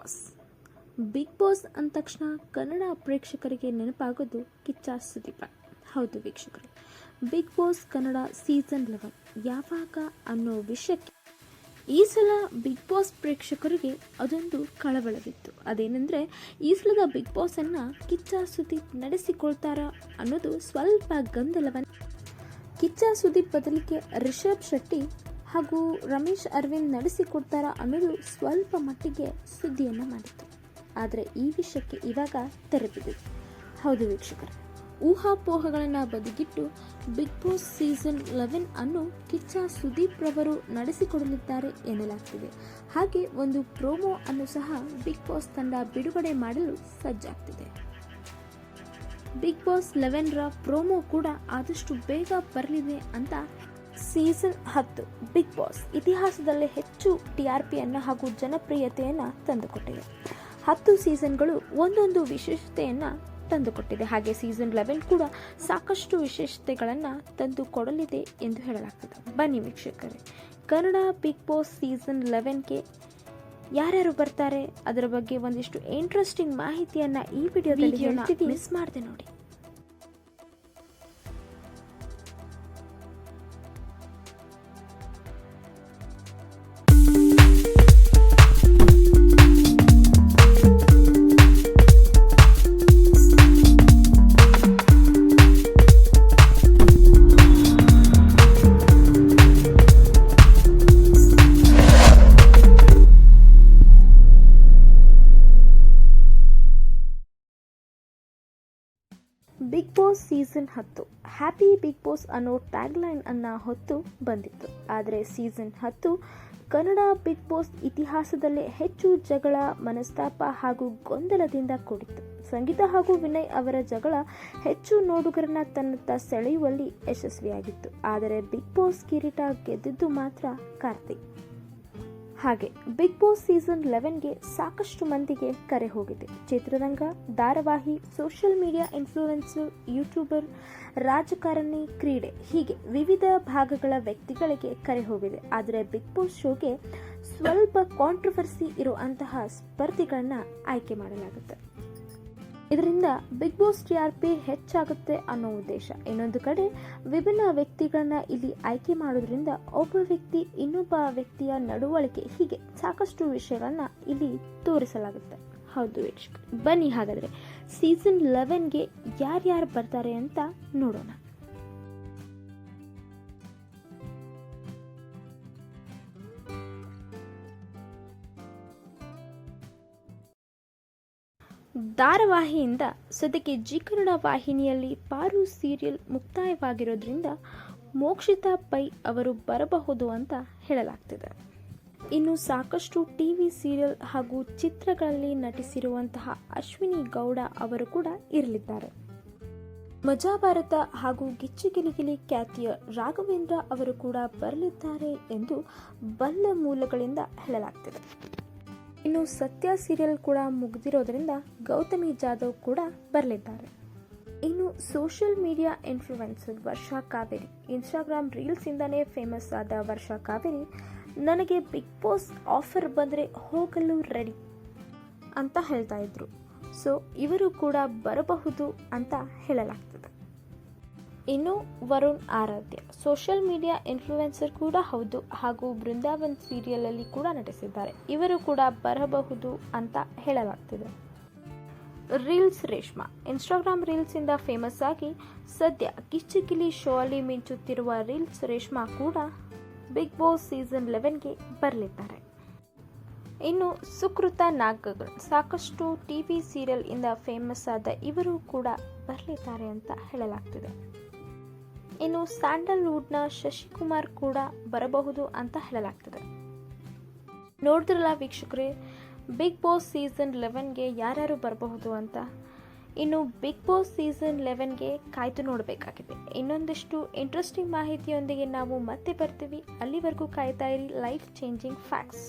Boss. Big boss ಅಂದ ತಕ್ಷಣ ಕನ್ನಡ ಪ್ರೇಕ್ಷಕರಿಗೆ ನೆನಪಾಗೋದು ಕಿಚ್ಚ ಸುದೀಪ. ಹೌದು ವೀಕ್ಷಕರೇ, ಬಿಗ್ ಬಾಸ್ ಕನ್ನಡ ಸೀಸನ್ 11 ಯಾವಾಗ ಅನ್ನೋ ವಿಷಯಕ್ಕೆ ಈ ಸಲ ಬಿಗ್ ಬಾಸ್ ಪ್ರೇಕ್ಷಕರಿಗೆ ಅದೊಂದು ಕಳವಳವಿತ್ತು. ಅದೇನೆಂದರೆ, ಈ ಸಲದ ಬಿಗ್ ಬಾಸನ್ನು ಕಿಚ್ಚ ಸುದೀಪ್ ನಡೆಸಿಕೊಳ್ತಾರ ಅನ್ನೋದು ಸ್ವಲ್ಪ ಗೊಂದಲವನ್ನು. ಕಿಚ್ಚ ಸುದೀಪ್ ಬದಲಿಗೆ ರಿಷಬ್ ಶೆಟ್ಟಿ ಹಾಗೂ ರಮೇಶ್ ಅರವಿಂದ್ ನಡೆಸಿಕೊಡ್ತಾರ ಅನ್ನೋದು ಸ್ವಲ್ಪ ಮಟ್ಟಿಗೆ ಸುದ್ದಿಯನ್ನು ಮಾಡಿತ್ತು. ಆದರೆ ಈ ವಿಷಯಕ್ಕೆ ಇವಾಗ ತೆರೆಬಿದ್ದಿದೆ. ಹೌದು ವೀಕ್ಷಕರೇ, ಊಹಾಪೋಹಗಳನ್ನು ಬದಿಗಿಟ್ಟು ಬಿಗ್ ಬಾಸ್ ಸೀಸನ್ 11 ಅನ್ನು ಕಿಚ್ಚ ಸುದೀಪ್ ರವರು ನಡೆಸಿಕೊಡಲಿದ್ದಾರೆ ಎನ್ನಲಾಗ್ತಿದೆ. ಹಾಗೆ ಒಂದು ಪ್ರೋಮೋ ಅನ್ನು ಸಹ ಬಿಗ್ ಬಾಸ್ ತಂಡ ಬಿಡುಗಡೆ ಮಾಡಲು ಸಜ್ಜಾಗ್ತಿದೆ. ಬಿಗ್ ಬಾಸ್ 11 ರ ಪ್ರೋಮೋ ಕೂಡ ಆದಷ್ಟು ಬೇಗ ಬರಲಿದೆ ಅಂತ. ಸೀಸನ್ 10 ಬಿಗ್ ಬಾಸ್ ಇತಿಹಾಸದಲ್ಲೇ ಹೆಚ್ಚು TRPಯನ್ನು ಹಾಗೂ ಜನಪ್ರಿಯತೆಯನ್ನು ತಂದುಕೊಟ್ಟಿದೆ. 10 ಸೀಸನ್ಗಳು ಒಂದೊಂದು ವಿಶೇಷತೆಯನ್ನು ತಂದುಕೊಟ್ಟಿದೆ. ಹಾಗೆ ಸೀಸನ್ 11 ಕೂಡ ಸಾಕಷ್ಟು ವಿಶೇಷತೆಗಳನ್ನು ತಂದುಕೊಡಲಿದೆ ಎಂದು ಹೇಳಲಾಗ್ತದೆ. ಬನ್ನಿ ವೀಕ್ಷಕರೇ, ಕನ್ನಡ ಬಿಗ್ ಬಾಸ್ ಸೀಸನ್ 11ಗೆ ಯಾರ್ಯಾರು ಬರ್ತಾರೆ ಅದರ ಬಗ್ಗೆ ಒಂದಿಷ್ಟು ಇಂಟ್ರೆಸ್ಟಿಂಗ್ ಮಾಹಿತಿಯನ್ನು ಈ ವಿಡಿಯೋದಲ್ಲಿ ಹೇಳ್ತಿದ್ದೀನಿ, ಮಿಸ್ ಮಾಡದೆ ನೋಡಿ. Big boss season 10 happy big boss ಅನ್ನೋ ಟ್ಯಾಗ್ಲೈನ್ ಅನ್ನ ಹೊತ್ತು ಬಂದಿತ್ತು. ಆದರೆ ಸೀಸನ್ 10 ಕನ್ನಡ ಬಿಗ್ ಬಾಸ್ ಇತಿಹಾಸದಲ್ಲೇ ಹೆಚ್ಚು ಜಗಳ, ಮನಸ್ತಾಪ ಹಾಗೂ ಗೊಂದಲದಿಂದ ಕೂಡಿತ್ತು. ಸಂಗೀತ ಹಾಗೂ ವಿನಯ್ ಅವರ ಜಗಳ ಹೆಚ್ಚು ನೋಡುಗರನ್ನ ತನ್ನತ್ತ ಸೆಳೆಯುವಲ್ಲಿ ಯಶಸ್ವಿಯಾಗಿತ್ತು. ಆದರೆ ಬಿಗ್ ಬಾಸ್ ಕಿರೀಟ ಗೆದ್ದಿದ್ದು ಮಾತ್ರ ಕಾರ್ತಿಕ್. ಹಾಗೆ ಬಿಗ್ ಬಾಸ್ ಸೀಸನ್ 11ಗೆ ಸಾಕಷ್ಟು ಮಂದಿಗೆ ಕರೆ ಹೋಗಿದೆ. ಚಿತ್ರರಂಗ, ಧಾರಾವಾಹಿ, ಸೋಷಿಯಲ್ ಮೀಡಿಯಾ ಇನ್ಫ್ಲೂಯೆನ್ಸರ್, ಯೂಟ್ಯೂಬರ್, ರಾಜಕಾರಣಿ, ಕ್ರೀಡೆ ಹೀಗೆ ವಿವಿಧ ಭಾಗಗಳ ವ್ಯಕ್ತಿಗಳಿಗೆ ಕರೆ ಹೋಗಿದೆ. ಆದರೆ ಬಿಗ್ ಬಾಸ್ ಶೋಗೆ ಸ್ವಲ್ಪ ಕಾಂಟ್ರವರ್ಸಿ ಇರುವಂತಹ ಸ್ಪರ್ಧಿಗಳನ್ನ ಆಯ್ಕೆ ಮಾಡಲಾಗುತ್ತೆ. ಇದರಿಂದ ಬಿಗ್ ಬಾಸ್ TRP ಹೆಚ್ಚಾಗುತ್ತೆ ಅನ್ನೋ ಉದ್ದೇಶ. ಇನ್ನೊಂದು ಕಡೆ ವಿಭಿನ್ನ ವ್ಯಕ್ತಿಗಳನ್ನ ಇಲ್ಲಿ ಆಯ್ಕೆ ಮಾಡೋದ್ರಿಂದ ಒಬ್ಬ ವ್ಯಕ್ತಿ ಇನ್ನೊಬ್ಬ ವ್ಯಕ್ತಿಯ ನಡವಳಿಕೆ ಹೀಗೆ ಸಾಕಷ್ಟು ವಿಷಯಗಳನ್ನ ಇಲ್ಲಿ ತೋರಿಸಲಾಗುತ್ತೆ. ಹೌದು ವೀಕ್ಷಕ, ಬನ್ನಿ ಹಾಗಾದ್ರೆ ಸೀಸನ್ 11ಗೆ ಯಾರ್ಯಾರು ಬರ್ತಾರೆ ಅಂತ ನೋಡೋಣ. ಧಾರಾವಾಹಿಯಿಂದ ಸದ್ಯಕ್ಕೆ ಜಿ ಕನ್ನಡ ವಾಹಿನಿಯಲ್ಲಿ ಪಾರು ಸೀರಿಯಲ್ ಮುಕ್ತಾಯವಾಗಿರೋದ್ರಿಂದ ಮೋಕ್ಷಿತಾ ಪೈ ಅವರು ಬರಬಹುದು ಅಂತ ಹೇಳಲಾಗ್ತಿದೆ. ಇನ್ನು ಸಾಕಷ್ಟು ಟಿವಿ ಸೀರಿಯಲ್ ಹಾಗೂ ಚಿತ್ರಗಳಲ್ಲಿ ನಟಿಸಿರುವಂತಹ ಅಶ್ವಿನಿ ಗೌಡ ಅವರು ಕೂಡ ಇರಲಿದ್ದಾರೆ. ಮಜಾ ಭಾರತ ಹಾಗೂ ಗಿಚ್ಚಿ ಗಿಲಿಗಿಲಿ ಖ್ಯಾತಿಯ ರಾಘವೇಂದ್ರ ಅವರು ಕೂಡ ಬರಲಿದ್ದಾರೆ ಎಂದು ಬಲ್ಲ ಮೂಲಗಳಿಂದ ಹೇಳಲಾಗ್ತಿದೆ. ಇನ್ನು ಸತ್ಯ ಸೀರಿಯಲ್ ಕೂಡ ಮುಗಿದಿರೋದ್ರಿಂದ ಗೌತಮಿ ಜಾಧವ್ ಕೂಡ ಬರಲಿದ್ದಾರೆ. ಇನ್ನು ಸೋಷಿಯಲ್ ಮೀಡಿಯಾ ಇನ್ಫ್ಲೂಯೆನ್ಸರ್ ವರ್ಷಾ ಕಾವೇರಿ, ಇನ್ಸ್ಟಾಗ್ರಾಮ್ ರೀಲ್ಸ್ ಇಂದಾನೇ ಫೇಮಸ್ ಆದ ವರ್ಷಾ ಕಾವೇರಿ, ನನಗೆ ಬಿಗ್ ಬಾಸ್ ಆಫರ್ ಬಂದರೆ ಹೋಗಲು ರೆಡಿ ಅಂತ ಹೇಳ್ತಾ ಇದ್ರು. ಸೊ ಇವರು ಕೂಡ ಬರಬಹುದು ಅಂತ ಹೇಳಲಾಗ್ತದೆ. ಇನ್ನು ವರುಣ್ ಆರಾಧ್ಯ ಸೋಷಿಯಲ್ ಮೀಡಿಯಾ ಇನ್ಫ್ಲೂಯೆನ್ಸರ್ ಕೂಡ ಹೌದು ಹಾಗೂ ಬೃಂದಾವನ್ ಸೀರಿಯಲ್ ಅಲ್ಲಿ ಕೂಡ ನಟಿಸಿದ್ದಾರೆ. ಇವರು ಕೂಡ ಬರಬಹುದು ಅಂತ ಹೇಳಲಾಗ್ತಿದೆ. ರೀಲ್ಸ್ ರೇಷ್ಮಾ, ಇನ್ಸ್ಟಾಗ್ರಾಮ್ ರೀಲ್ಸ್ ಇಂದ ಫೇಮಸ್ ಆಗಿ ಸದ್ಯ ಕಿಚ್ಚುಕಿಲಿ ಶೋ ಅಲ್ಲಿ ಮಿಂಚುತ್ತಿರುವ ರೀಲ್ಸ್ ರೇಷ್ಮಾ ಕೂಡ ಬಿಗ್ ಬಾಸ್ ಸೀಸನ್ 11ಗೆ ಬರಲಿದ್ದಾರೆ. ಇನ್ನು ಸುಕೃತ ನಾಗಗಲ್, ಸಾಕಷ್ಟು ಟಿವಿ ಸೀರಿಯಲ್ ಇಂದ ಫೇಮಸ್ ಆದ ಇವರು ಕೂಡ ಬರಲಿದ್ದಾರೆ ಅಂತ ಹೇಳಲಾಗ್ತಿದೆ. ಇನ್ನು ಸ್ಯಾಂಡಲ್ವುಡ್ನ ಶಶಿಕುಮಾರ್ ಕೂಡ ಬರಬಹುದು ಅಂತ ಹೇಳಲಾಗ್ತದೆ. ನೋಡಿದ್ರಲ್ಲ ವೀಕ್ಷಕರೇ, ಬಿಗ್ ಬಾಸ್ ಸೀಸನ್ 11ಗೆ ಯಾರ್ಯಾರು ಬರಬಹುದು ಅಂತ. ಇನ್ನು ಬಿಗ್ ಬಾಸ್ ಸೀಸನ್ 11ಗೆ ಕಾಯ್ದು ನೋಡಬೇಕಾಗಿದೆ. ಇನ್ನೊಂದಿಷ್ಟು ಇಂಟ್ರೆಸ್ಟಿಂಗ್ ಮಾಹಿತಿಯೊಂದಿಗೆ ನಾವು ಮತ್ತೆ ಬರ್ತೀವಿ. ಅಲ್ಲಿವರೆಗೂ ಕಾಯ್ತಾ ಇರಿ ಲೈಫ್ ಚೇಂಜಿಂಗ್ ಫ್ಯಾಕ್ಟ್ಸ್.